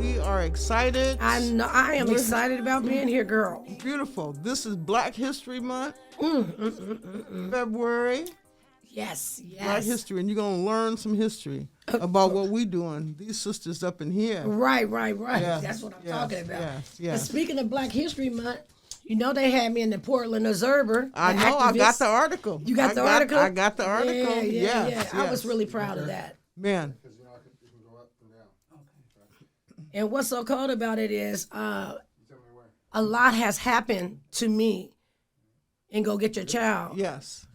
We are excited. I know. I am excited about being here, girl. Beautiful. This is Black History Month. February. Yes. Black history, and you're gonna learn some history about what we doing. These sisters up in here. Right. Yes, That's what I'm talking about. Yes. And speaking of Black History Month, you know they had me in the Portland Observer. I know. I got the article. You got the article? I got the article. Yeah. I was really proud of that. Man. And what's so cool about it is a lot has happened to me in Go Get Your Child Yes.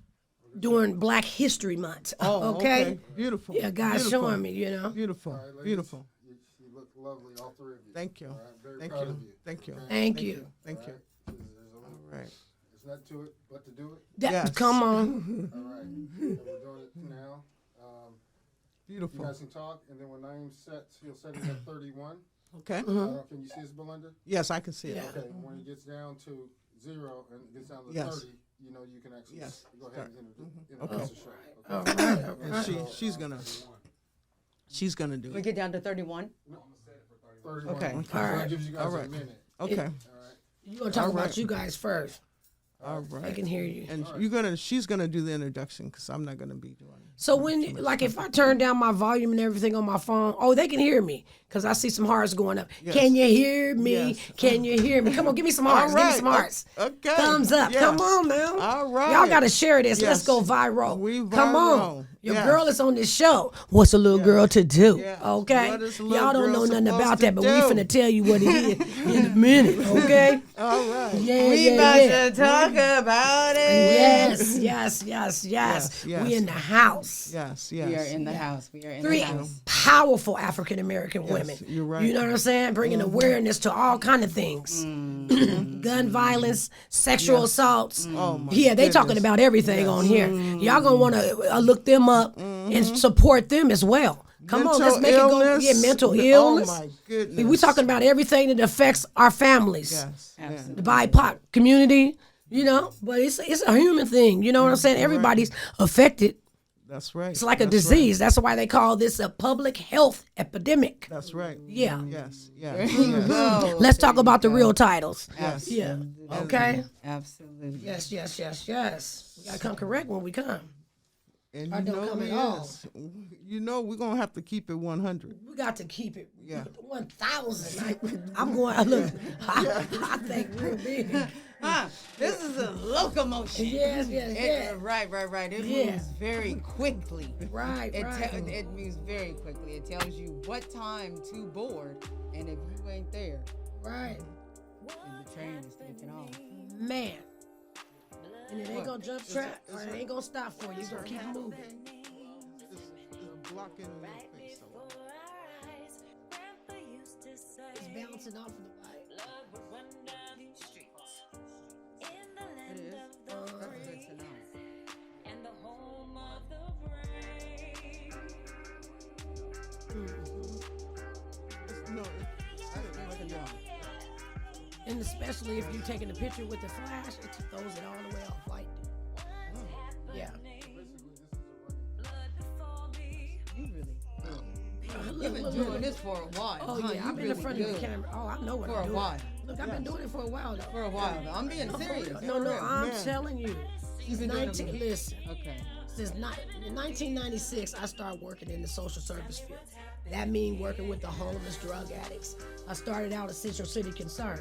during Black History Month. Oh, okay. Beautiful. Yeah, God's showing me, you know. Beautiful. Right, Beautiful. You look lovely, all three of you. Thank you. All right, very Thank proud you. of you. Thank you. Thank you. Thank you. There's a little, All right. There's nothing to it but to do it. Yes. Come on. All right. So we're doing it now. You Beautiful. guys can talk, and then when Naeem sets, he'll set it at 31. Okay. Can you see this, Belinda? Yes, I can see it. Okay. And when he gets down to 0 and gets down to Yes. 30, you know you can actually go ahead and Okay. introduce the show. All right. And she's gonna do We it. get down to 31. 31. Okay. So All right. that gives you guys All right. a minute. Okay. All right. You're going to talk All right. about you guys first. All I right. can hear you. And she's gonna do the introduction because I'm not gonna be doing it. So when, like, if I turn down my volume and everything on my phone, they can hear me because I see some hearts going up. Yes. Can you hear me? Yes. Can you hear me? Come on, give me some hearts. All Give me right. some hearts. Okay. Thumbs up. Yes. Come on now. All right. Y'all got to share this. Yes. Let's go viral. We Come viral. on. Your Yes. girl is on this show. What's a little girl to do? Yes. Okay? What is a little Y'all don't know girl nothing supposed about to that, but do? we finna tell you what it is in a minute. Okay? All right. Yeah, We yeah, about yeah. to talk about it. Yes. Yes. We in the house. Yes. We are in the house. We are in Three the house. powerful African American women. you're right. You know what I'm saying? Bringing awareness to all kind of things. Gun violence, sexual assaults. Oh my Yeah, they talking goodness. about everything on here. Y'all gonna want to look them up and support them as well. Come on, let's make Mental it go. Yeah, mental illness. illness. Oh my goodness. We talking about everything that affects our families. Yes. Absolutely. The BIPOC community, you know, but it's a human thing. You know what I'm saying? Everybody's affected. That's right. It's like a That's disease. That's why they call this a public health epidemic. That's right. Yeah. Yes. There Yes. you Yes. go. Let's talk about the real titles. Yes. Yeah. Okay. Absolutely. Yes. We gotta come correct when we come. And I you don't know come he at all. is. You know we're gonna have to keep it 100. We got to keep it. Yeah. 1,000. I'm going. Look. I think real big. This is a locomotion. Yes. Right. It Yeah. moves very quickly. Right. It moves very quickly. It tells you what time to board, and if you ain't there, Right. then the train is taking off. Man. And it ain't gonna jump track, or it ain't gonna stop for you. It's gonna keep moving. It's blocking your face. It's bouncing off of the light. It is. That's good to know. No. And especially if you're taking a picture with the flash, it throws it all the way off light. Yeah. You really good. You've been doing this for a while. Oh huh? yeah, You I've been in really front of the good. camera. Oh, I know what For I'm a doing. while. Look, I've been doing it for a while though. For a while. Though. I'm being serious. No, For real. I'm Man. telling you. You've Since been doing it 19, listen, Okay. in 1996, I started working in the social service field. That means working with the homeless, drug addicts. I started out at Central City Concern.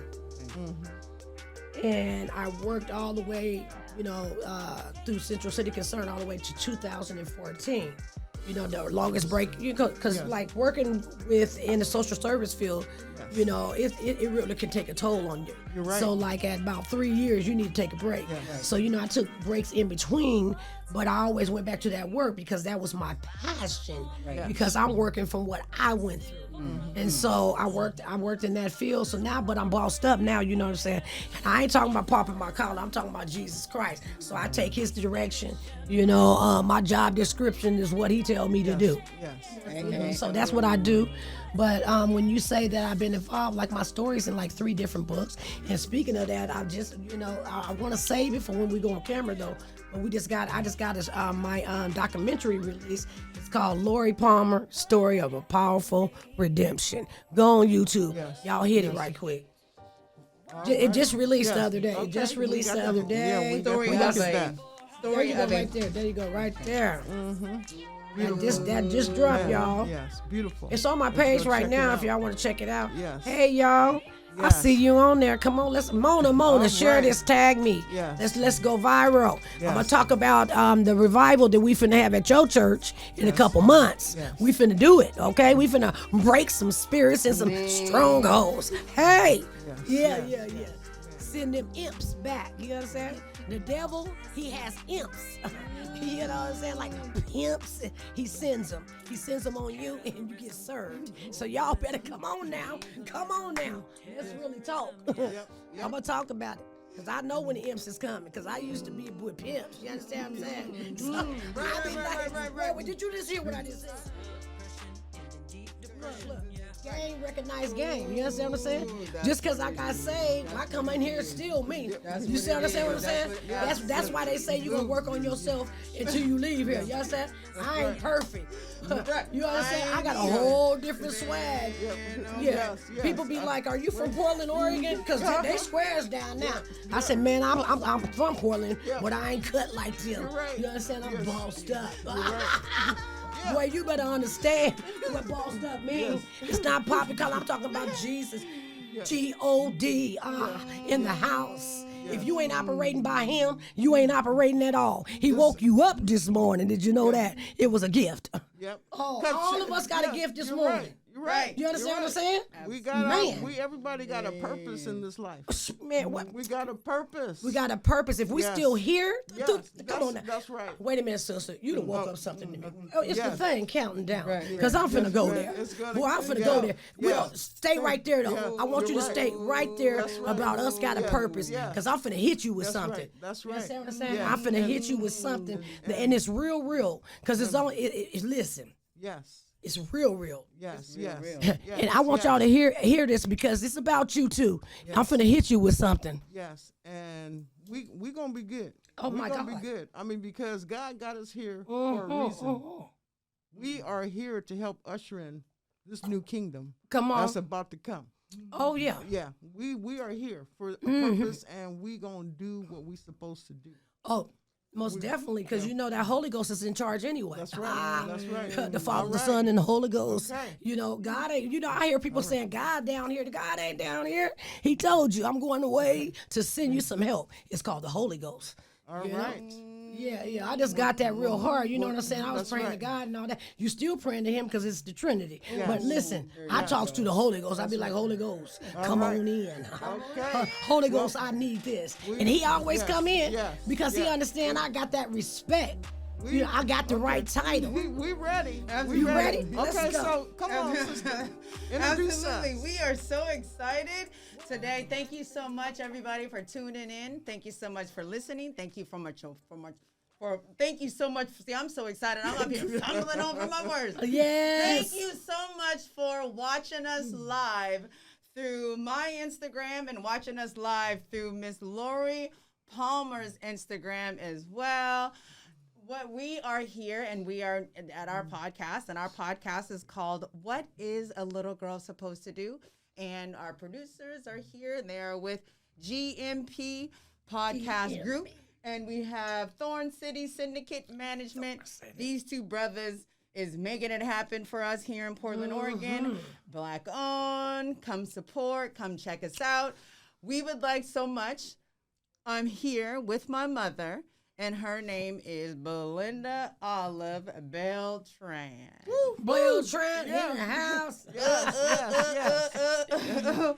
And I worked all the way, through Central City Concern all the way to 2014. The longest break, because like working in the social service field, it really can take a toll on you. You're right. So like at about 3 years, you need to take a break. So, I took breaks in between, but I always went back to that work because that was my passion, because I'm working from what I went through. And so I worked in that field. So now, but I'm bossed up now, you know what I'm saying? And I ain't talking about popping my collar, I'm talking about Jesus Christ. So I take his direction, my job description is what he tell me to do. Yes. So that's what I do. But when you say that I've been involved, like my story's in like 3 different books. And speaking of that, I just, I want to save it for when we go on camera though. But I just got my documentary release. It's called Laurie Palmer, Story of a Powerful Redemption. Go on YouTube. Yes. Y'all hit it right quick. It just released the other day. Okay. It just released the other day. Yeah, we Story got of a that. There story you go of right a there. There you go right there. Beautiful. That just dropped, y'all. Yes, beautiful. It's on my Let's page go right check it now out. if y'all want to check it out. Yes. Hey, y'all. I Yes. see you on there. Come on, let's Mona, All share right. this, tag me. Yes. Let's go viral. Yes. I'm gonna talk about the revival that we finna have at your church in a couple months. Yes. We finna do it, okay? We finna break some spirits and some strongholds. Hey, Yes. yeah. Send them imps back. You understand? The devil, he has imps. You know what I'm saying? Like pimps. He sends them. He sends them on you and you get served. So y'all better come on now. Come on now. Let's really talk. I'm going to talk about it. Because I know when the imps is coming. Because I used to be with pimps. You understand what I'm saying? So, I be like, wait, did you just hear what I just said? Look. Game, recognized game. You understand what I'm saying? Just because I got saved, I come in here still me. You see what I'm saying? That's why they say you're going to work on yourself until you leave here. You understand? I ain't perfect. You understand? I got a whole different swag. Yeah. People be like, are you from Portland, Oregon? Because they squares down now. I said, man, I'm from Portland, but I ain't cut like them. You understand? I'm bossed up. Boy, you better understand what bossed up means. It's not popping because I'm talking about Jesus. G-O-D, in the house. If you ain't operating by him, you ain't operating at all. He woke you up this morning. Did you know that? It was a gift. Yep. Oh, all of us got a gift this you're morning. Right. You're right. You understand what I'm saying? We got Man. everybody got a purpose in this life. Man, what? We got a purpose. We got a purpose. If we Yes. still here, Yes, come on now. that's right. Wait a minute, sister. You done woke up something to me. Oh, it's Yes. the thing counting down. Right. Because I'm finna go there. It's gonna- Boy, I'm finna yeah. go there. Yeah. Stay right there, though. Yeah. I want you to You're stay right there That's right. about us got a Yeah. purpose. Yeah. Because I'm finna hit you with That's something. right. That's You right. understand what I'm saying? Yeah. I'm finna hit you with something. And it's real. Because it's on, listen, Yes. it's real. Yes. real, Yes. real. Yes. And I want y'all to hear this because it's about you too. I'm finna hit you with something. Yes. And we gonna be good. Oh, we my gonna God. be good. I mean, because God got us here for a reason. We are here to help usher in this new kingdom Come on. that's about to come. Oh, yeah. Yeah, we are here for a purpose, and we gonna do what we supposed to do. Oh, most definitely, because you know that Holy Ghost is in charge anyway. That's right. That's right. The Father, All the right. Son, and the Holy Ghost. Okay. You know, God ain't, I hear people saying, God down here. The God ain't down here. He told you, I'm going away to send you some help. It's called the Holy Ghost. All right. Yeah. I just got that real hard. You know what I'm saying? I was That's praying to right. God and all that. You still praying to him because it's the Trinity. Yes. But listen, I talks to the Holy Ghost. I be like, Holy Ghost, come right. on in. Okay. Holy Ghost, I need this. And he always yes, come in yes, because he yes. understand I got that respect. I got the right title. We ready. We You ready? Let's Okay, go. so come on, sister. Introduce Absolutely. us. We are so excited today. Thank you so much, everybody, for tuning in. Thank you so much for listening. Thank you thank you so much. See, I'm so excited. I'm up here stumbling over my words. Yes. Thank you so much for watching us live through my Instagram and watching us live through Miss Laurie Palmer's Instagram as well. What we are here and we are at our podcast, and our podcast is called What is a Little Girl Supposed to Do? And our producers are here and they are with GMP Podcast Group. And we have Thorn City Syndicate Management. These two brothers is making it happen for us here in Portland, Oregon. Black owned. Come support. Come check us out. We would like so much. I'm here with my mother, and her name is Balinda Olive Beltran. Beltran in the house. Yes.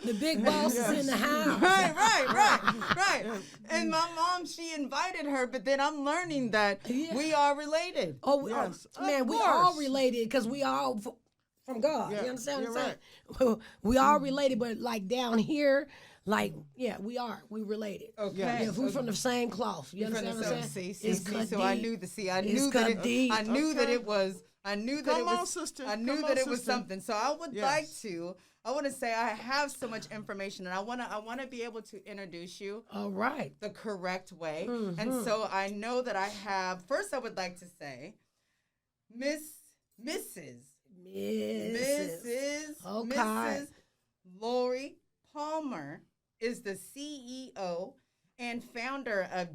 The big boss is in the house. Right. And my mom, she invited her, but then I'm learning that we are related. Oh, Yes, man, of we all course. related because we all from God. Yeah, You understand what you're I'm saying? We all related, but like down here, like, yeah, we are. We related. Okay. Yeah, we from the same cloth. You understand what I'm saying? See, It's cut so I deep. knew It's cut deep. I knew that it was I knew that Come it was. on, sister. I knew Come that on, it was sister. something. So I would Yes. like to. I want to say I have so much information, and I want to be able to introduce you All right. the correct way. Mm-hmm. And so I know that I have. First, I would like to say, Mrs. Okay. Laurie Palmer is the CEO and founder of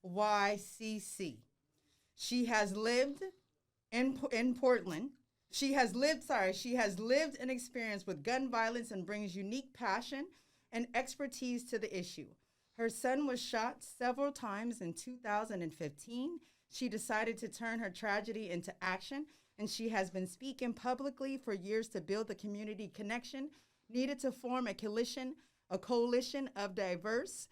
GYCC. She has lived in Portland. She has lived an experience with gun violence and brings unique passion and expertise to the issue. Her son was shot several times in 2015. She decided to turn her tragedy into action, and she has been speaking publicly for years to build the community connection needed to form a coalition of diverse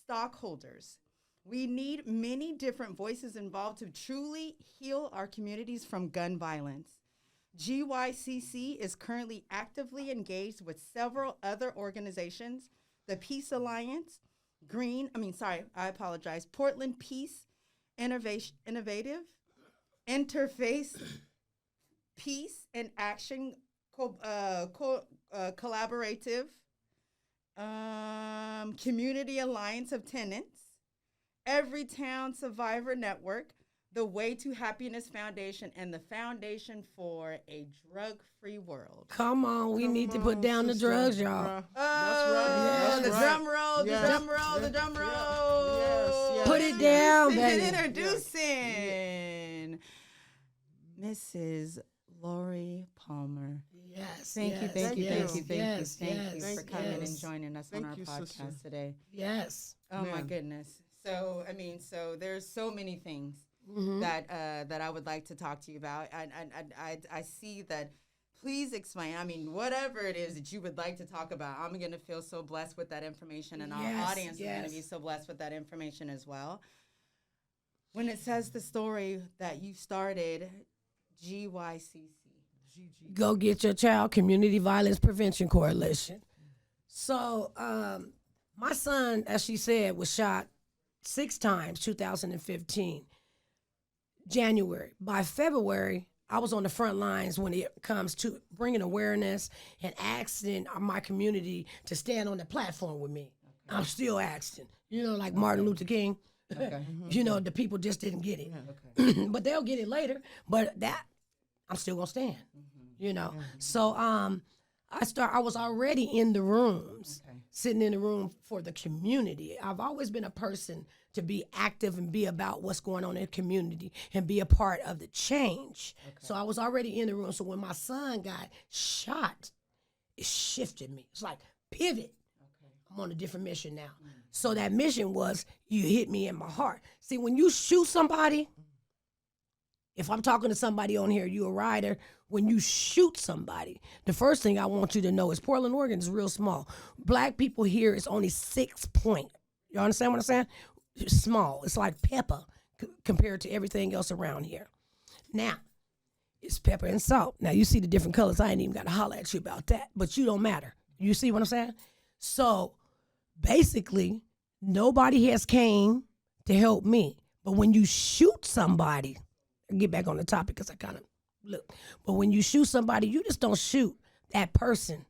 stockholders. We need many different voices involved to truly heal our communities from gun violence. GYCC is currently actively engaged with several other organizations, the Peace Alliance, Portland Peace Innovative, Interface Peace and Action Collaborative, Community Alliance of Tenants, Everytown Survivor Network, the Way to Happiness Foundation, and the Foundation for a Drug-Free World. Come on, we need to put down the drugs, y'all. That's right. The That's drum right. roll, Yes. the drum roll, the drum roll. Yes. Put it down, baby. Introducing Mrs. Laurie Palmer. Yes. Thank you yes, for coming and yes. joining us Thank on our you, podcast sister. today. Yes. Oh my Man. goodness. So there's so many things Mm-hmm. that I would like to talk to you about. I see that. Please explain. I mean, whatever it is that you would like to talk about, I'm going to feel so blessed with that information, and our audience is going to be so blessed with that information as well. When it says the story that you started GYCC. Go Get Your Child Community Violence Prevention Coalition. So my son, as she said, was shot 6 times, 2015, January. By February, I was on the front lines when it comes to bringing awareness and asking my community to stand on the platform with me. Okay. I'm still asking, like Martin Luther King. Okay. The people just didn't get it. Okay. But they'll get it later. But that, I'm still gonna stand. So I was already in the rooms, sitting in the room for the community. I've always been a person to be active and be about what's going on in the community and be a part of the change. Okay. So I was already in the room. So when my son got shot, it shifted me. It's like pivot. Okay. I'm on a different mission now. Mm. So that mission was, you hit me in my heart. See, when you shoot somebody, if I'm talking to somebody on here, you a rider, when you shoot somebody, the first thing I want you to know is Portland, Oregon is real small. Black people here is only 6 point. You understand what I'm saying? It's small. It's like pepper compared to everything else around here. Now, it's pepper and salt. Now, you see the different colors. I ain't even got to holler at you about that, but you don't matter. You see what I'm saying? So, basically, nobody has came to help me. But when you shoot somebody, I'll get back on the topic because I kind of look. But when you shoot somebody, you just don't shoot that person.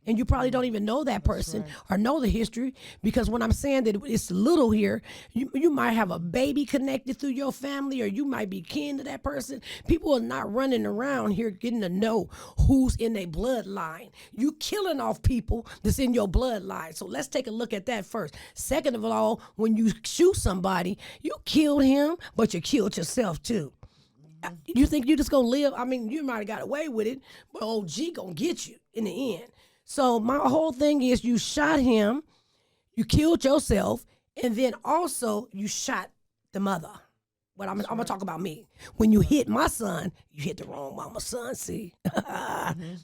And you probably don't even know that person or know the history, because when I'm saying that it's little here, you might have a baby connected through your family, or you might be kin to that person. People are not running around here getting to know who's in their bloodline. You killing off people that's in your bloodline. So let's take a look at that first. Second of all, when you shoot somebody, you killed him, but you killed yourself too. You think you just gonna live? I mean, you might have got away with it, but OG gonna get you in the end. So my whole thing is, you shot him, you killed yourself, and then also you shot the mother. But I'm gonna talk about me. When you hit my son, you hit the wrong mama's son, see?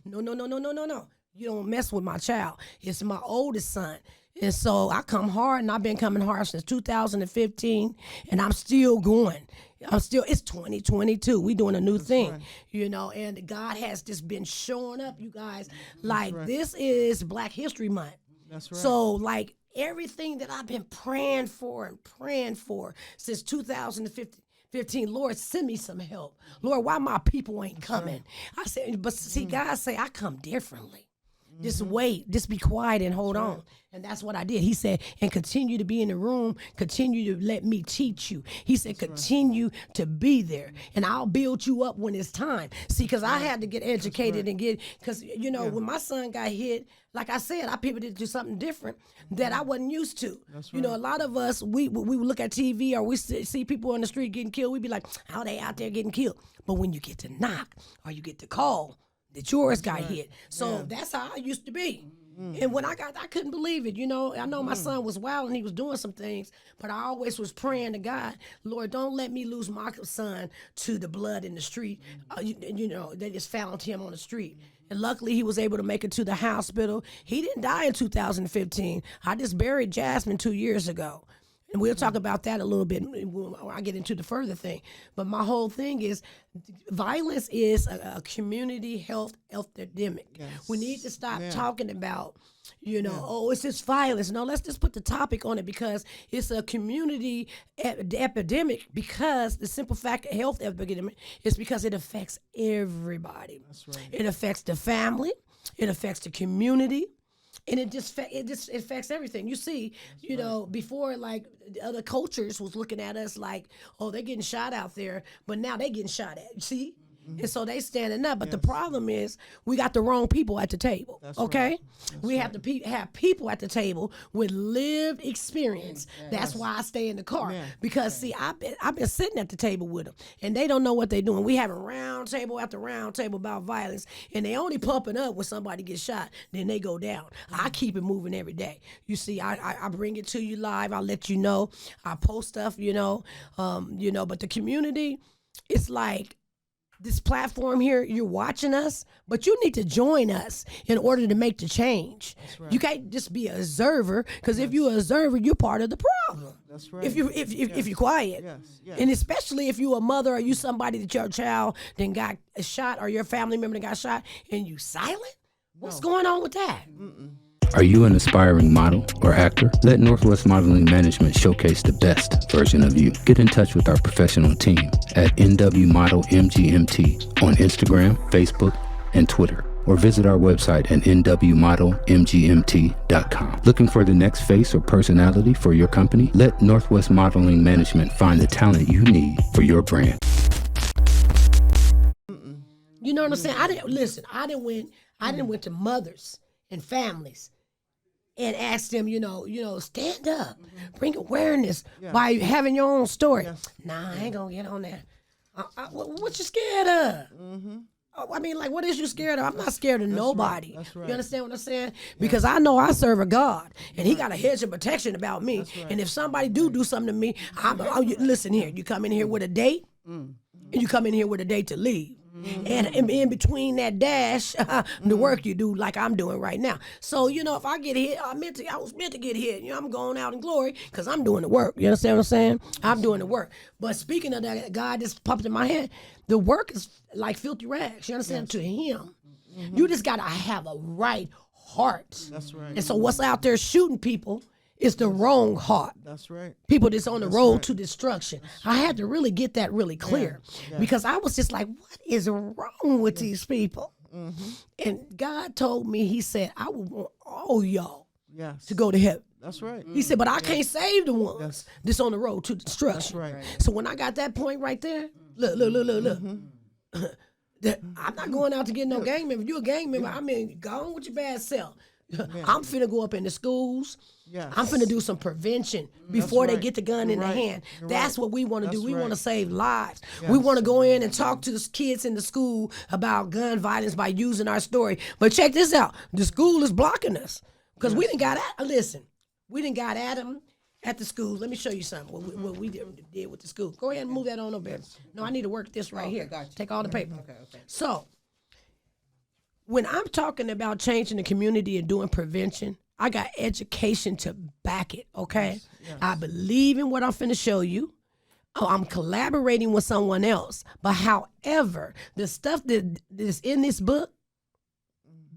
No. You don't mess with my child. It's my oldest son. And so I come hard, and I've been coming hard since 2015, and I'm still going. It's 2022. We doing a new thing, and God has just been showing up, you guys. This is Black History Month. That's right. So, everything that I've been praying for since 2015, 15, Lord, send me some help. Lord, why my people ain't coming? I said, but see, God say, I come differently. Just wait, just be quiet and hold on. And that's what I did. He said, and continue to be in the room, continue to let me teach you. He said, continue to be there, and I'll build you up when it's time. See, because I had to get educated and because, when my son got hit, like I said, I pivoted to something different that I wasn't used to. A lot of us, we look at TV or we see people on the street getting killed. We be like, how they out there getting killed? But when you get to knock or you get the call that yours got hit. So that's how I used to be. And when I couldn't believe it. I know my son was wild and he was doing some things, but I always was praying to God, Lord, don't let me lose my son to the blood in the street. They just found him on the street. And luckily, he was able to make it to the hospital. He didn't die in 2015. I just buried Jasmine 2 years ago. And we'll talk about that a little bit when I get into the further thing. But my whole thing is violence is a community health epidemic. Yes. We need to stop talking about, it's just violence. No, let's just put the topic on it because it's a community epidemic because the simple fact of health epidemic is because it affects everybody. That's right. It affects the family. It affects the community. And it just affects everything. You see, before, like, the other cultures was looking at us like, oh, they're getting shot out there, but now they getting shot at. You see? And so they standing up. But the problem is we got the wrong people at the table. That's okay? Right. We have to have people at the table with lived experience. That's why I stay in the car. Because, see, I've been sitting at the table with them, and they don't know what they're doing. We have a round table after round table about violence, and they only pumping up when somebody gets shot. Then they go down. I keep it moving every day. You see, I bring it to you live. I let you know. I post stuff, but the community, it's like, this platform here, you're watching us, but you need to join us in order to make the change. That's right. You can't just be an observer, because if you're an observer, you're part of the problem. That's right. If you're quiet, and especially if you're a mother or you somebody that your child then got shot or your family member that got shot, and you silent, what's going on with that? Are you an aspiring model or actor? Let Northwest Modeling Management showcase the best version of you. Get in touch with our professional team at NW Model MGMT on Instagram, Facebook, and Twitter, or visit our website at nwmodelmgmt.com. Looking for the next face or personality for your company? Let Northwest Modeling Management find the talent you need for your brand. You know what I'm saying? I didn't went to mothers and families and ask them, stand up, bring awareness by having your own story. Nah, I ain't gonna get on that. What you scared of? I mean, like, what is you scared of? I'm not scared of nobody. Right. You understand what I'm saying? Because I know I serve a God, and He got a hedge of protection about me. And if somebody do something to me, listen here. You come in here with a date, and you come in here with a date to leave. And in between that dash, the work you do, like I'm doing right now. So, if I get hit, I was meant to get hit. I'm going out in glory because I'm doing the work. You understand what I'm saying? I'm doing the work. But speaking of that, God just popped in my head. The work is like filthy rags. You understand? To Him, you just gotta have a right heart. That's right. And so what's out there shooting people? It's the wrong heart. That's right. People that's on the road to destruction. I had to really get that really clear because I was just like, what is wrong with these people? And God told me, He said, I would want all y'all to go to heaven. That's right. He said, but I can't save the ones that's on the road to destruction. That's right. So when I got that point right there, look. I'm not going out to get no gang member. If you a gang member, go on with your bad self. I'm finna go up in the schools. I'm finna do some prevention before they get the gun in the hand. That's what we want to do. We want to save lives. We want to go in and talk to the kids in the school about gun violence by using our story. But check this out. The school is blocking us because we didn't got at them at the schools. Let me show you something. What we did with the school. Go ahead and move that on over there. No, I need to work this right here. Gotcha. Take all the paper. Okay. So, when I'm talking about changing the community and doing prevention, I got education to back it, okay? Yes. I believe in what I'm finna show you. I'm collaborating with someone else. But however, the stuff that is in this book,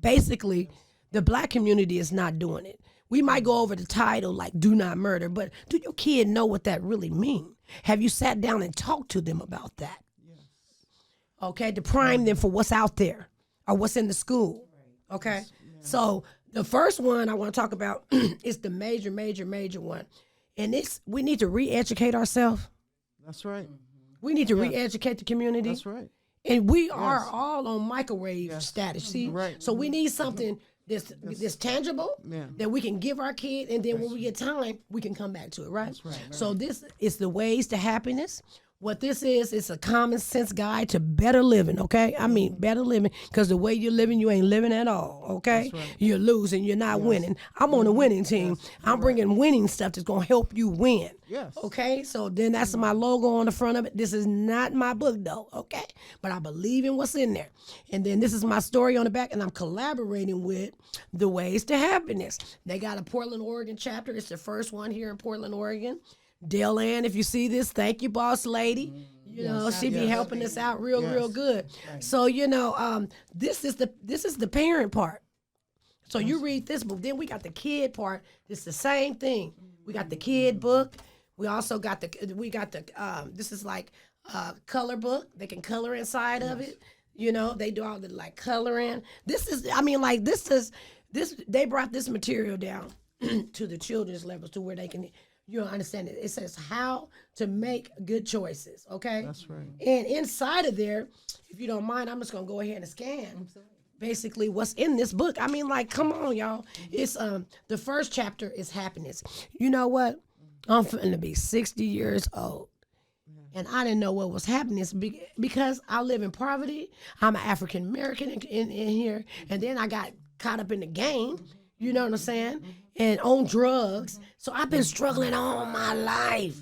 basically, the Black community is not doing it. We might go over the title like do not murder, but do your kid know what that really means? Have you sat down and talked to them about that? Okay, to prime them for what's out there or what's in the school. Okay, so the first one I want to talk about is the major one. And we need to re-educate ourselves. That's right. We need to re-educate the community. That's right. And we are all on microwave status, see? Right. So we need something that's tangible that we can give our kid, and then when we get time, we can come back to it, right? That's right. So this is the ways to happiness. What this is, it's a common sense guide to better living, okay? I mean, better living, because the way you're living, you ain't living at all, okay? Right. You're losing, you're not winning. I'm on a winning team. I'm bringing winning stuff that's going to help you win. Yes. Okay, so then that's my logo on the front of it. This is not my book, though, okay? But I believe in what's in there. And then this is my story on the back, and I'm collaborating with The Ways to Happiness. They got a Portland, Oregon chapter. It's the first one here in Portland, Oregon. Dale Ann, if you see this, thank you, boss lady. You know, she be helping us out real good. Right. So, you know, this is the parent part. So you read this book, then we got the kid part. It's the same thing. We got the kid book. We also got this is like a color book. They can color inside of it. You know, they do all the like coloring. They brought this material down to the children's levels to where they can, you don't understand it. It says how to make good choices, okay? That's right. And inside of there, if you don't mind, I'm just going to go ahead and scan basically what's in this book. I mean, like, come on, y'all. It's the first chapter is happiness. You know what? I'm finna be 60 years old. And I didn't know what was happening because I live in poverty. I'm an African American in here. And then I got caught up in the game. You know what I'm saying? And on drugs. So I've been struggling all my life.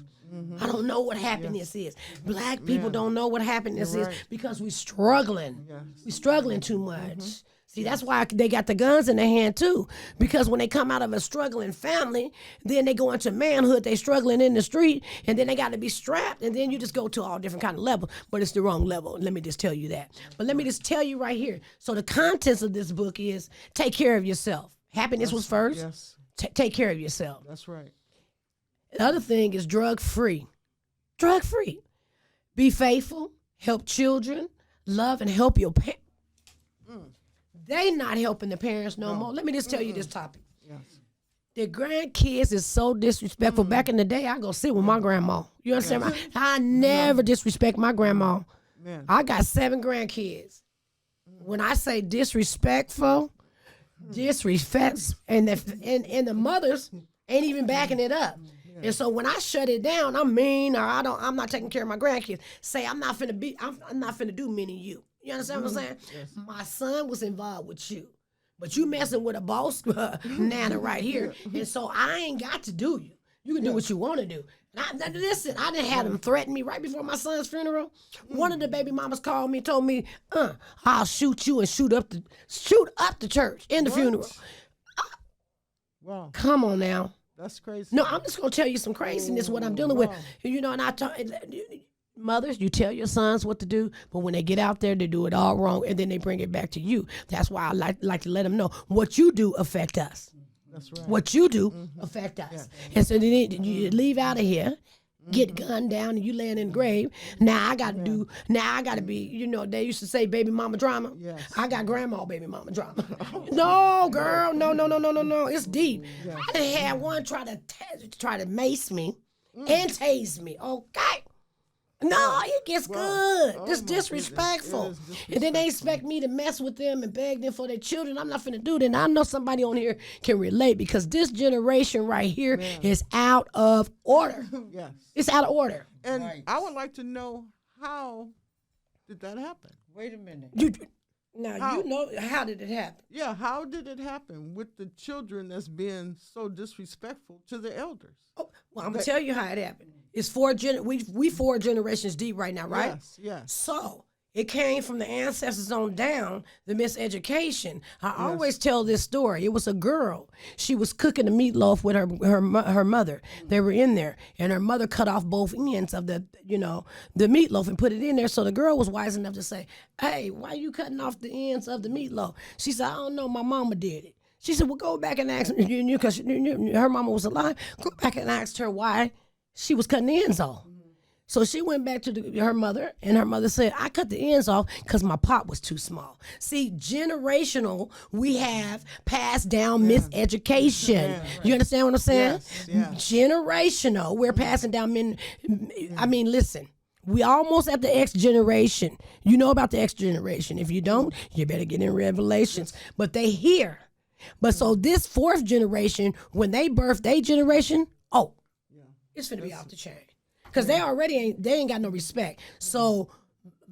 I don't know what happiness is. Black people don't know what happiness is because we're struggling. We're struggling too much. See, that's why they got the guns in their hand too. Because when they come out of a struggling family, then they go into manhood, they struggling in the street, and then they got to be strapped, and then you just go to all different kind of levels. But it's the wrong level. Let me just tell you that. But let me just tell you right here. So the contents of this book is take care of yourself. Happiness was first. Yes. Take care of yourself. That's right. The other thing is drug-free. Drug-free. Be faithful, help children, love, and help your parents. They not helping the parents no more. Let me just tell you this topic. Yes. The grandkids is so disrespectful. Back in the day, I go sit with my grandma. You understand? Yes. I never disrespect my grandma. Man. I got 7 grandkids. When I say disrespectful, disrespect, and the mothers ain't even backing it up. And so when I shut it down, I'm mean, or I'm not taking care of my grandkids. Say I'm not finna do meaning you. You understand what I'm saying? Yes. My son was involved with you, but you messing with a boss nana right here, and so I ain't got to do you. You can do what you want to do. Listen, I didn't have them threaten me right before my son's funeral. One of the baby mamas called me, told me, "I'll shoot you and shoot up the church in the funeral." Wow! Come on now. That's crazy. No, I'm just gonna tell you some craziness what I'm dealing with. You know, and mothers, you tell your sons what to do, but when they get out there, they do it all wrong, and then they bring it back to you. That's why I like to let them know what you do affect us. That's right. What you do affect us. Yeah. And so then you leave out of here, get gunned down, and you laying in the grave. Now I got to be, you know, they used to say baby mama drama. Yes. I got grandma baby mama drama. No, girl, no. It's deep. Yes. I done had one try to mace me and tase me, okay? No, it gets good. Just disrespectful. And then they expect me to mess with them and beg them for their children. I'm not finna do that. And I know somebody on here can relate because this generation right here is out of order. Yes. It's out of order. And I would like to know, how did that happen? Wait a minute. You know, how did it happen? Yeah, how did it happen with the children that's being so disrespectful to the elders? Oh, well, I'm going to tell you how it happened. It's 4 generations deep right now, right? Yes. So it came from the ancestors on down, the miseducation. I always tell this story. It was a girl. She was cooking a meatloaf with her mother. They were in there, and her mother cut off both ends of the meatloaf and put it in there. So the girl was wise enough to say, "Hey, why you cutting off the ends of the meatloaf?" She said, "I don't know. My mama did it." She said, "Well, go back and ask because her mama was alive. Go back and ask her why she was cutting the ends off." So she went back to her mother, and her mother said, I cut the ends off because my pot was too small. See, generational, we have passed down miseducation. You understand what I'm saying? Generational, we're passing down listen. We almost at the X generation. You know about the X generation. If you don't, you better get in Revelations. But they here. But so this fourth generation, when they birth their generation, it's finna be off the chain. Because they ain't got no respect. So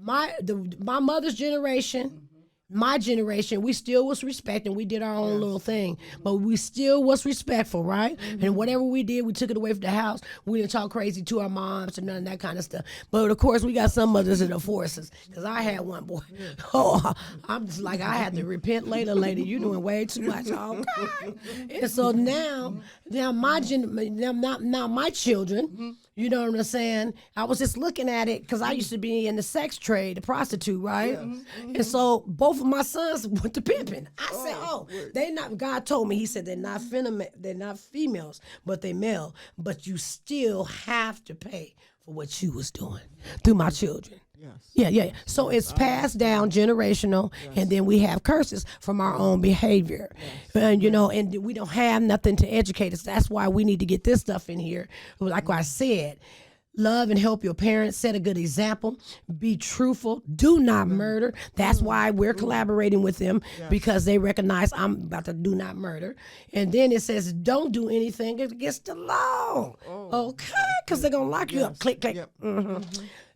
my mother's generation, my generation, we still was respecting. We did our own little thing, but we still was respectful, right? And whatever we did, we took it away from the house. We didn't talk crazy to our moms and none of that kind of stuff. But of course, we got some mothers that are forces. Because I had one boy. Oh, I'm just like, I had to repent later. You doing way too much. Oh God. And so now my children. You know what I'm saying? I was just looking at it because I used to be in the sex trade, the prostitute, right? And so both of my sons went to pimping. I said, they not. God told me, He said they're not females, but they male. But you still have to pay for what you was doing through my children. Yeah. So it's passed down generational, and then we have curses from our own behavior. And and we don't have nothing to educate us. That's why we need to get this stuff in here. Like I said, love and help your parents, set a good example, be truthful, do not murder. That's why we're collaborating with them, because they recognize I'm about to do not murder. And then it says don't do anything against the law. Okay, because they're going to lock you up. Click, click.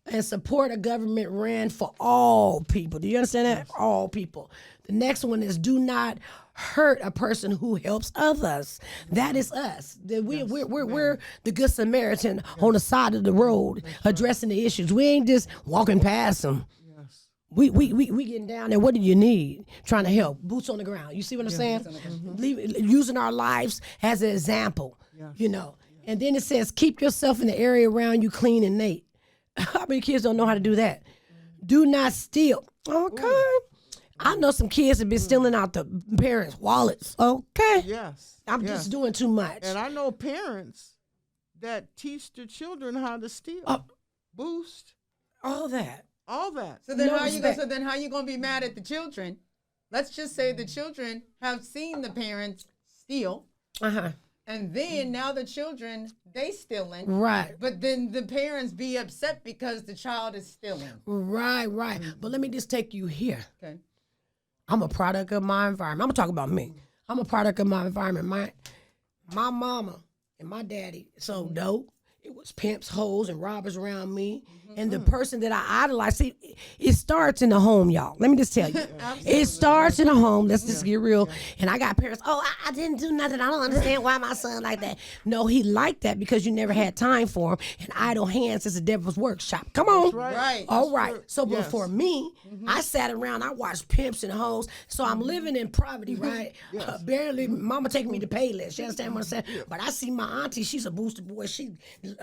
And support a government ran for all people. Do you understand that? All people. The next one is do not hurt a person who helps others. That is us. We're the good Samaritan on the side of the road addressing the issues. We ain't just walking past them. We getting down there. What do you need? Trying to help. Boots on the ground. You see what I'm saying? Using our lives as an example. And then it says keep yourself in the area around you clean and neat. How many kids don't know how to do that? Do not steal. Okay. I know some kids have been stealing out the parents' wallets. Okay. I'm just doing too much. And I know parents that teach their children how to steal, boost, all that. So then how you gonna be mad at the children? Let's just say the children have seen the parents steal. And then now the children, they stealing. Right. But then the parents be upset because the child is stealing. Right. But let me just take you here. Okay. I'm a product of my environment. I'm going to talk about me. I'm a product of my environment. My mama and my daddy, so dope. It was pimps, hoes, and robbers around me. And the person that I idolize, see, it starts in the home, y'all. Let me just tell you. It starts in the home. Let's just get real. And I got parents, I didn't do nothing. I don't understand why my son like that. No, he liked that because you never had time for him. And idle hands is the devil's workshop. Come on. Right. All right. So before me, I sat around, I watched pimps and hoes. So I'm living in poverty, right? Barely, mama taking me to Payless. You understand what I'm saying? But I see my auntie, she's a booster boy. She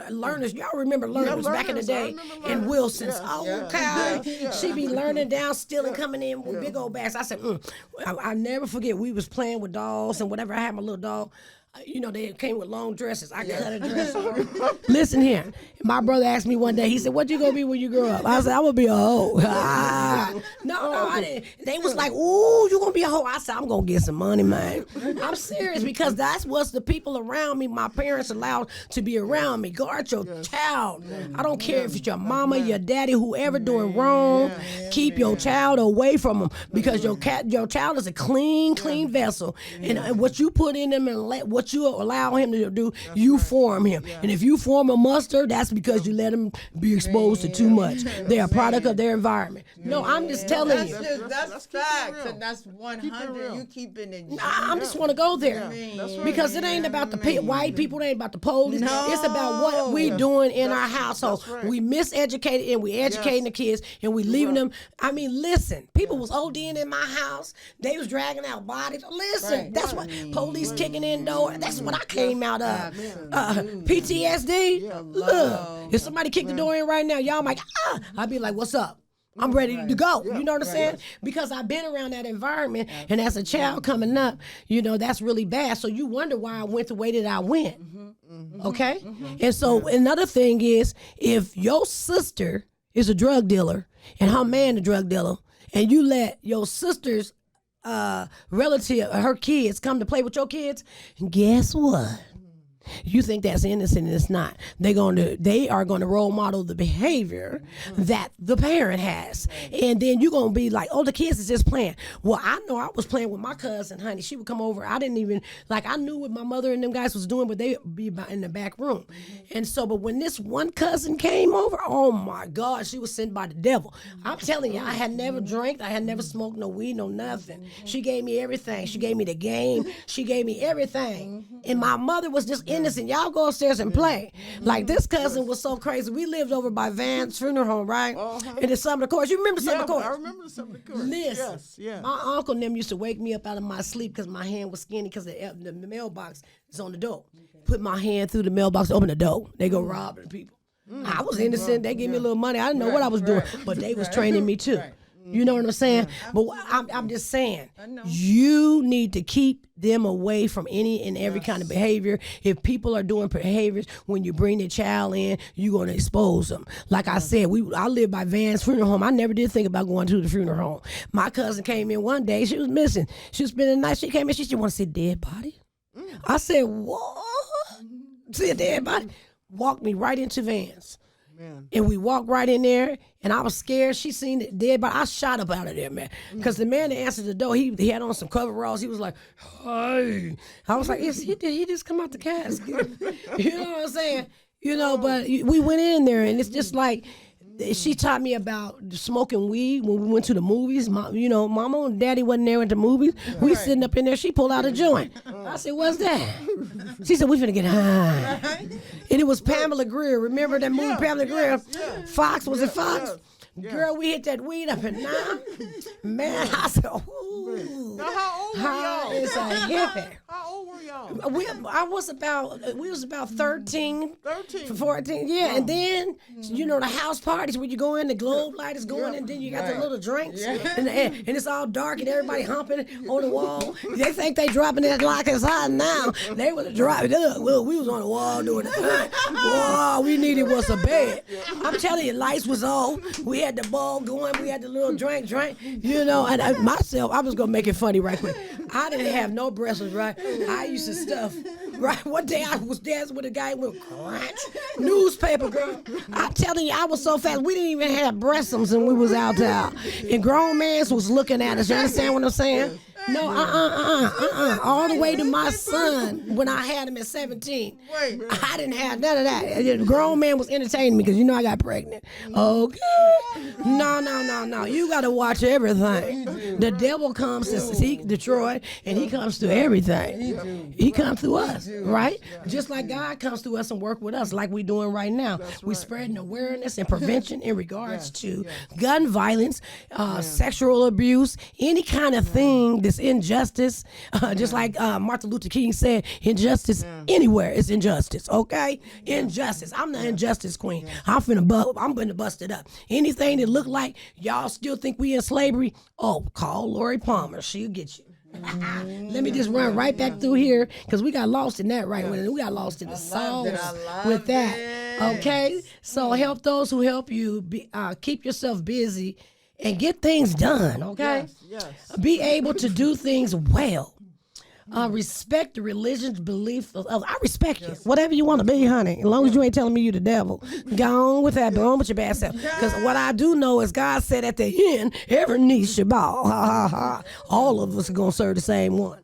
learners. Y'all remember learners back in the day? And Wilson's. Okay. She be learning down, stealing, coming in with big old bags. I said, I never forget, we was playing with dolls and whatever. I had my little doll. They came with long dresses. I cut a dress on. Listen here. My brother asked me one day, he said, what you gonna be when you grow up? I said, I'm gonna be a hoe. No, I didn't. They was like, ooh, you gonna be a hoe? I said, I'm gonna get some money, man. I'm serious, because that's what's the people around me, my parents allowed to be around me. Guard your child. I don't care if it's your mama, your daddy, whoever doing wrong. Keep your child away from them, because your child is a clean vessel. And what you put in them and what you allow him to do, you form him. And if you form a mustard, that's because you let him be exposed to too much. They're a product of their environment. No, I'm just telling you. That's facts, and that's 100. You keeping it. I just want to go there, because it ain't about the white people. It ain't about the police. It's about what we doing in our household. We miseducated, and we educating the kids, and we leaving them. I mean, listen, people was ODing in my house. They was dragging out bodies. Listen, that's what police kicking in door. That's what I came out of. PTSD. Look, if somebody kicked the door in right now, y'all might. I'd be like, "What's up?" I'm ready to go. You know what I'm saying? Because I've been around that environment, and as a child coming up, you know, that's really bad. So you wonder why I went the way that I went. Okay? And so another thing is, if your sister is a drug dealer and her man a drug dealer, and you let your sister's relative, her kids, come to play with your kids, guess what? You think that's innocent, and it's not. They are going to role model the behavior that the parent has. And then you're going to be like, oh, the kids is just playing. Well, I know I was playing with my cousin, honey. She would come over. I didn't even, I knew what my mother and them guys was doing, but they would be in the back room. And so, but when this one cousin came over, oh my God, she was sent by the devil. I'm telling you, I had never drank. I had never smoked no weed, no nothing. She gave me everything. She gave me the game. She gave me everything. And my mother was just innocent. Y'all go upstairs and play. Like, this cousin was so crazy. We lived over by Van's funeral home, right? In the summer course. You remember summer course? I remember the summer course. Listen, Yes. my uncle and them used to wake me up out of my sleep because my hand was skinny because the mailbox is on the door. Put my hand through the mailbox, open the door. They go robbing people. I was innocent. They gave me a little money. I didn't know what I was doing, but they was training me too. You know what I'm saying? But I'm just saying, you need to keep them away from any and every kind of behavior. If people are doing behaviors, when you bring the child in, you're going to expose them. Like I said, I live by Van's funeral home. I never did think about going to the funeral home. My cousin came in one day. She was missing. She was spending the night. She came in. She said, want to see a dead body? I said, what? See a dead body? Walked me right into Van's. Man. And we walked right in there, and I was scared. She seen the dead body. I shot up out of there, man. Because the man that answered the door, he had on some coveralls. He was like, hey. I was like, did he just come out the casket? You know what I'm saying? You know, but we went in there, and it's just like, she taught me about smoking weed when we went to the movies. Mama and Daddy wasn't there at the movies. We sitting up in there. She pulled out a joint. I said, what's that? She said, we finna get high. And it was Pamela Greer. Remember that movie, Pamela Greer? Fox, was it Fox? Girl, we hit that weed up and now, man, I said, ooh. Now, how old were y'all? It's a hippie. How old were y'all? We was about 13, 13. 14, yeah. And then, the house parties where you go in, the globe light is going, and then you got the little drinks, and it's all dark, and everybody humping on the wall. They think they dropping it like it's hot now. They was dropping it up. Well, we was on the wall doing it. Whoa, we needed was a bed. I'm telling you, lights was on. We had the ball going. We had the little drink, and myself, I was going to make it funny right quick. I didn't have no breasts, right? I used to stuff, right? One day I was dancing with a guy with crunch, newspaper, girl. I'm telling you, I was so fast. We didn't even have breasts when we was out there. And grown man was looking at us. You understand what I'm saying? No, all the way to my son when I had him at 17. I didn't have none of that. The grown man was entertaining me because I got pregnant. Okay. No. You got to watch everything. The devil comes to seek, destroy, and he comes through everything. He comes through us, right? Just like God comes through us and work with us like we're doing right now. We're spreading awareness and prevention in regards to gun violence, sexual abuse, any kind of thing that's injustice. Just like Martin Luther King said, injustice anywhere is injustice, okay? Injustice. I'm the injustice queen. I'm finna bust it up. Anything that look like y'all still think we in slavery, call Lori Palmer. She'll get you. Let me just run right back through here because we got lost in that right when we got lost in the songs with that. Okay, so help those who help you. Keep yourself busy and get things done. Okay, Yes. Be able to do things well. Respect the religion's belief of others. I respect you. Whatever you want to be, honey. As long as you ain't telling me you the devil. Go on with that. Go on with your bad self. Because what I do know is God said at the end, every knee should bow. Ha, ha, ha. All of us are going to serve the same one.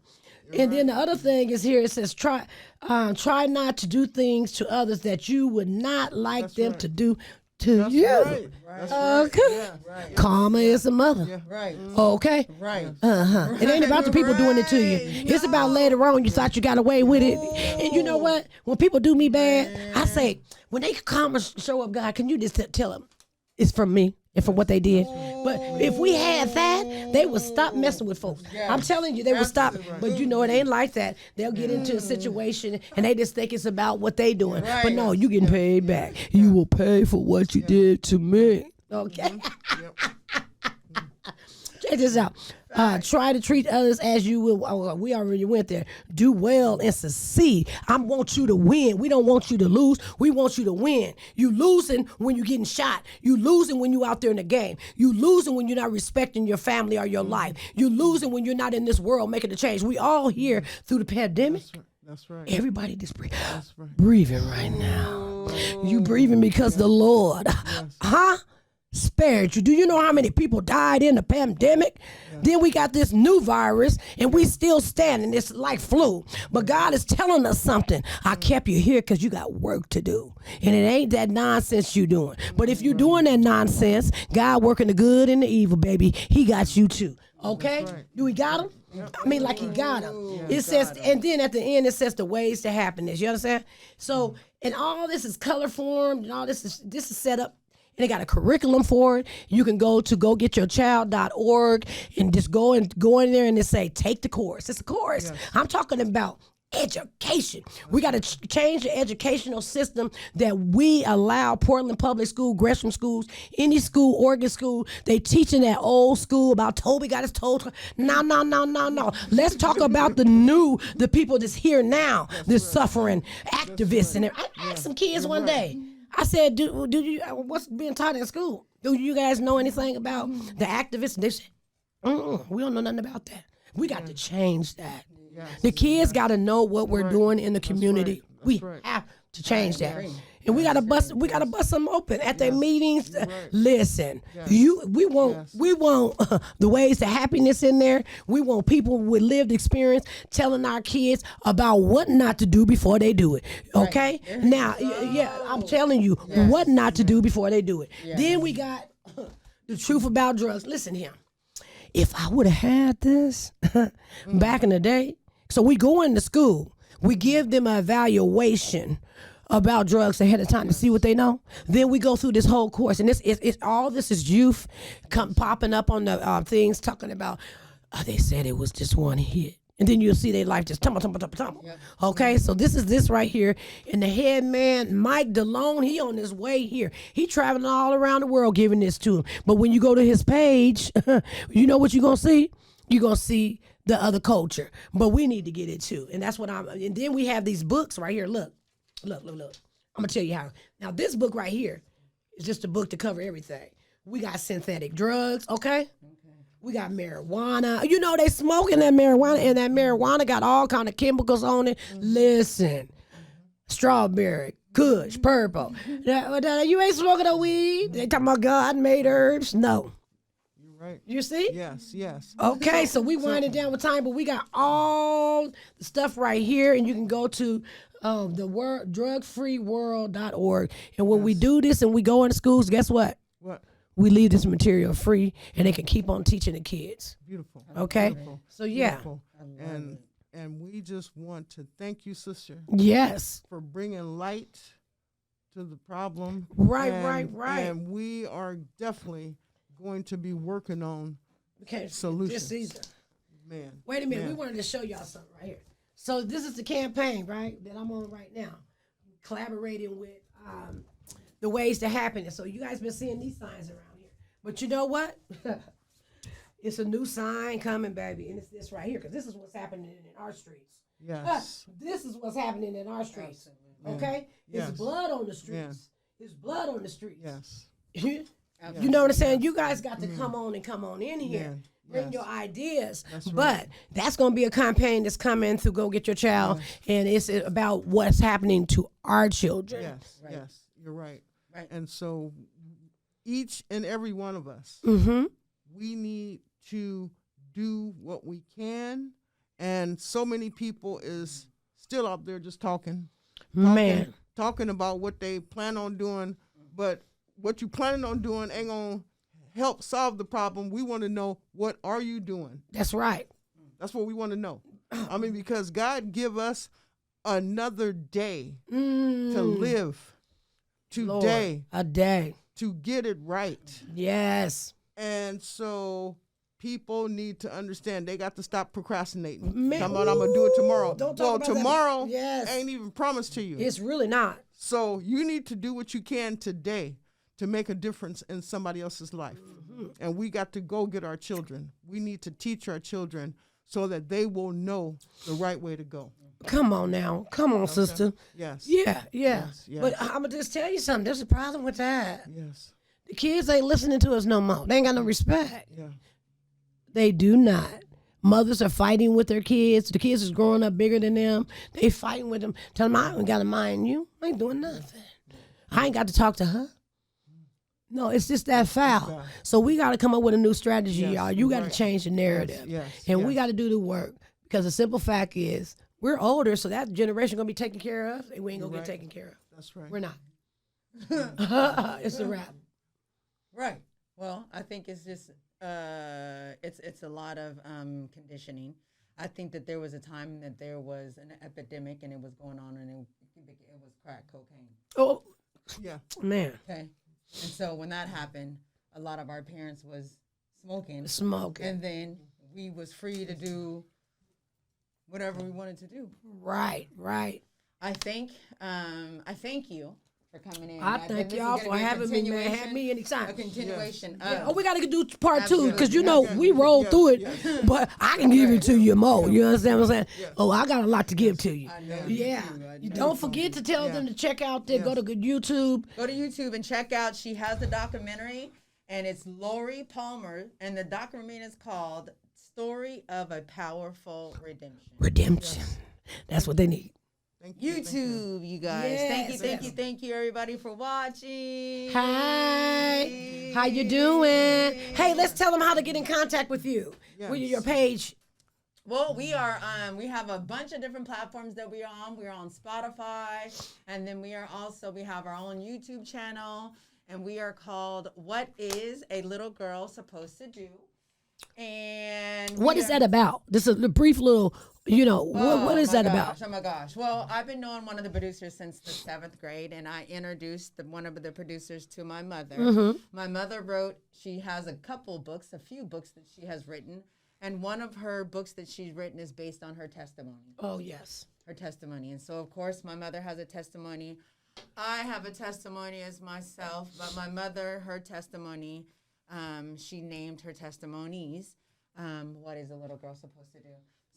And then the other thing is here, it says, try not to do things to others that you would not like them to do to you. Right. Okay. Karma is a mother. Yeah. Right. Okay. Right. It ain't about the people doing it to you. It's about later on you thought you got away with it. And you know what? When people do me bad, I say, when they come and show up, God, can you just tell them it's from me and from what they did? But if we had that, they would stop messing with folks. I'm telling you, they would stop. But it ain't like that. They'll get into a situation and they just think it's about what they doing. But no, you getting paid back. You will pay for what you did to me. Okay. Yep. Check this out. Try to treat others as you will. We already went there. Do well and succeed. I want you to win. We don't want you to lose. We want you to win. You losing when you're getting shot. You losing when you out there in the game. You losing when you're not respecting your family or your life. You losing when you're not in this world making a change. We all here through the pandemic. That's right. Everybody just That's right. breathing right now. You breathing because the Lord, spared you. Do you know how many people died in the pandemic? Then we got this new virus and we still standing. It's like flu. But God is telling us something. I kept you here because you got work to do. And it ain't that nonsense you doing. But if you doing that nonsense, God working the good and the evil, baby, he got you too. Okay? Right. Do we got him? I mean, like he got him. It says, and then at the end, it says the ways to happiness. You understand? So, and all this is color formed and all this is set up. And they got a curriculum for it. You can go to gogetyourchild.org and just go in there and just say, take the course. It's a course. Yes. I'm talking about education. We got to change the educational system that we allow Portland Public School, Gresham schools, any school, Oregon school. They teaching that old school about Toby got his toe. No. Let's talk about the people that's here now, that's suffering, activists. And I asked some kids one day. I said, do you, what's being taught in school? Do you guys know anything about the activists? And they said, we don't know nothing about that. We got to change that. Yes. The kids got to know what we're doing in the community. We have to change that. And we gotta bust them open at their meetings. Listen, we want the ways to happiness in there. We want people with lived experience telling our kids about what not to do before they do it. Okay? Right. Now, I'm telling you what not to do before they do it. Then we got the truth about drugs. Listen here. If I would have had this back in the day, so we go into school, we give them an evaluation about drugs ahead of time to see what they know. Then we go through this whole course, and it's all this is youth popping up on the things talking about. They said it was just one hit, and then you'll see their life just tumble. Yep. Okay, so this is this right here, and the head man Mike DeLone, he on his way here. He traveling all around the world giving this to him. But when you go to his page, you know what you're gonna see? You're gonna see the other culture. But we need to get it too, and that's what And then we have these books right here. Look. I'm gonna tell you how. Now this book right here is just a book to cover everything. We got synthetic drugs, okay? We got marijuana. You know they smoking that marijuana, and that marijuana got all kind of chemicals on it. Listen, strawberry, kush, purple. You ain't smoking no weed. They talking about God-made herbs. No. Right. You see? Yes. Okay, so we winding down with time, but we got all the stuff right here, and you can go to the drugfreeworld.org. And when we do this and we go into schools, guess what? What? We leave this material free, and they can keep on teaching the kids. Beautiful. Okay? Beautiful. So, yeah. Beautiful. And we just want to thank you, sister. Yes. For bringing light to the problem. Right. And we are definitely going to be working on solutions. This season. Man. Wait a minute. We wanted to show y'all something right here. So this is the campaign, right, that I'm on right now, collaborating with the Ways to Happiness. So you guys been seeing these signs around here. But you know what? It's a new sign coming, baby, and it's this right here, because this is what's happening in our streets. Yes. This is what's happening in our streets. Okay? Yes. It's blood on the streets. It's blood on the streets. Yes. You know what I'm saying? You guys got to come on in here. Bring your ideas. That's right. But that's going to be a campaign that's coming through Go Get Your Child, and it's about what's happening to our children. Yes, you're right. And so each and every one of us, we need to do what we can, and so many people is still out there just talking about what they plan on doing, but what you planning on doing ain't going to help solve the problem. We want to know, what are you doing? That's right. That's what we want to know. I mean, because God give us another day to live today. Lord, a day. To get it right. Yes. And so people need to understand they got to stop procrastinating. Man, Talking about I'm going to do it tomorrow. Don't talk about tomorrow that. ain't even promised to you. It's really not. So you need to do what you can today to make a difference in somebody else's life. And we got to go get our children. We need to teach our children so that they will know the right way to go. Come on now. Come on, sister. Yes. Yeah. Yes. But I'm going to just tell you something. There's a problem with that. Yes. The kids ain't listening to us no more. They ain't got no respect. Yeah. They do not. Mothers are fighting with their kids. The kids is growing up bigger than them. They fighting with them. Tell them, I ain't got to mind you. I ain't doing nothing. I ain't got to talk to her. No, it's just that foul. So we got to come up with a new strategy, y'all. You got to change the narrative. And we got to do the work, because the simple fact is we're older, so that generation going to be taken care of, and we ain't going to get taken care of. That's right. We're not. It's a wrap. Right. Well, I think it's just it's a lot of conditioning. I think that there was a time that there was an epidemic and it was going on, and it was crack cocaine. Oh, yeah, man. Okay. And so when that happened, a lot of our parents was smoking. And then we was free to do whatever we wanted to do. Right. I thank you for coming in. I thank y'all for having me, man. Have me anytime. A continuation. We got to do part Absolutely. 2, because we rolled through it, but I can give it to you more. You understand what I'm saying? Oh, I got a lot to give to you. I know Yeah. you do. Don't forget to tell them to check out go to YouTube. Go to YouTube and check out. She has the documentary, and it's Laurie Palmer, and the documentary is called "Story of a Powerful Redemption." Redemption. That's what they need. Thank you. YouTube, you guys. Yes, Thank you, everybody, for watching. Hi. How you doing? Hey, let's tell them how to get in contact with you. Yes. With your page. Well, we are. We have a bunch of different platforms that we are on. We are on Spotify, and then we have our own YouTube channel, and we are called "What Is a Little Girl Supposed to Do?" And what is that about? This is a brief little, what is that about? Oh my gosh. Well, I've been knowing one of the producers since the 7th grade, and I introduced one of the producers to my mother. Mm-hmm. My mother she has a few books that she has written, and one of her books that she's written is based on her testimony. Oh, yes. Her testimony. And so, of course, my mother has a testimony. I have a testimony as myself, but my mother, her testimony, she named her testimonies, what is a little girl supposed to do?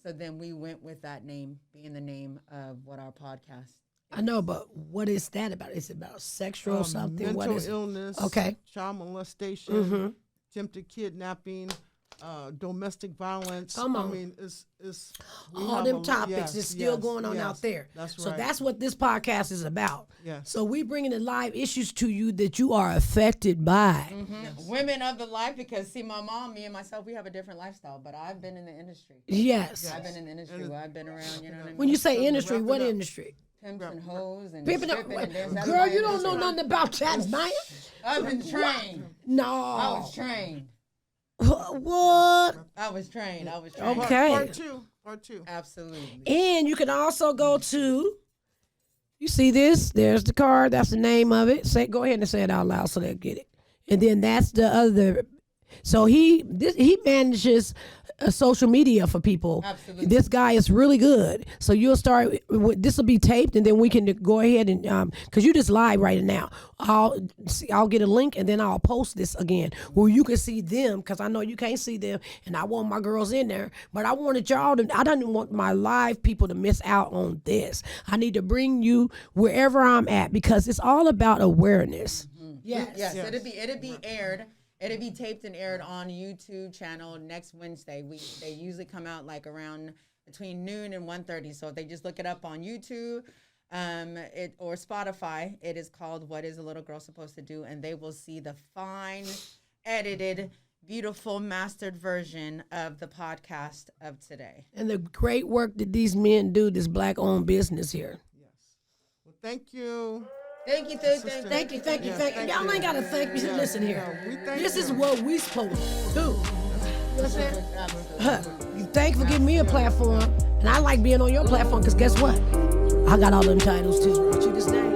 So then we went with that name being the name of what our podcast is. I know, but what is that about? Is it about sexual something? Mental What is illness, Okay. child molestation, attempted kidnapping, domestic violence. Come on. I mean, it's we all have them a- topics yes, is still yes, going on yes. out there. That's So right. that's what this podcast is about. Yes. So we bringing the live issues to you that you are affected by. Women of the life, because see, my mom, me and myself, we have a different lifestyle, but I've been in the industry. Yes. I've been in the industry where I've been around, you know what I mean? When you say industry, wrap it what up. industry? Pimps and hoes and People stripping and this, that's girl, my you don't know industry. nothing about that, man. I've been trained. No. I was trained. What? I was trained. Okay. Part two. Absolutely. And you can also go to, you see this? There's the card. That's the name of it. Go ahead and say it out loud so they'll get it. And then that's the other. So he manages social media for people. Absolutely. This guy is really good. So you'll start. This will be taped, and then we can go ahead and because you just live right now. I'll get a link, and then I'll post this again where you can see them, because I know you can't see them, and I want my girls in there. But I wanted y'all to. I don't want my live people to miss out on this. I need to bring you wherever I'm at, because it's all about awareness. Mm-hmm. Yes. It'll be aired. It'll be taped and aired on YouTube channel next Wednesday. They usually come out like around between noon and 1:30. So if they just look it up on YouTube, or Spotify, it is called "What Is a Little Girl Supposed to Do?" and they will see the fine, edited, beautiful, mastered version of the podcast of today. And the great work that these men do, this black-owned business here. Well, thank you. Thank you. Thank you. Y'all ain't got to thank me. Listen here. We thank This you. is what we supposed to do. You know what I'm saying? Absolutely. You thank for giving me a platform. And I like being on your platform, because guess what? I got all them titles too. What you just named.